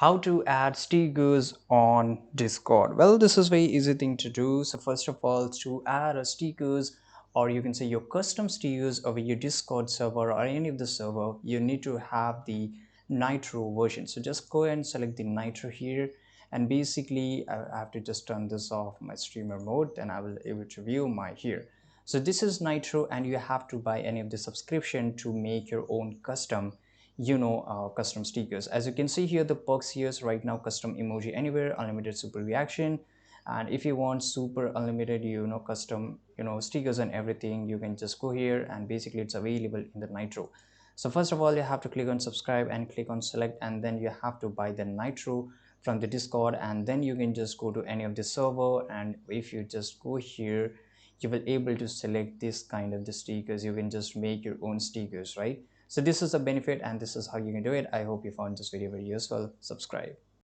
How to add stickers on Discord? Well, this is very easy thing to do. So first of all, to add a stickers, or you can say your custom stickers over your Discord server or any of the server, you need to have the Nitro version. So just go ahead and select the Nitro here, and basically I have to just turn this off my streamer mode, then I will able to view my here. So this is Nitro, and you have to buy any of the subscription to make your own custom custom stickers. As you can see here, the perks here is right now custom emoji anywhere, unlimited super reaction, and if you want super unlimited custom stickers and everything, you can just go here, and basically it's available in the Nitro. So first of all, you have to click on subscribe and click on select, and then you have to buy the Nitro from the Discord, and then you can just go to any of the server, and if you just go here, you will able to select this kind of the stickers. You can just make your own stickers, right? So this is a benefit, and this is how you can do it. I hope you found this video very useful. Subscribe.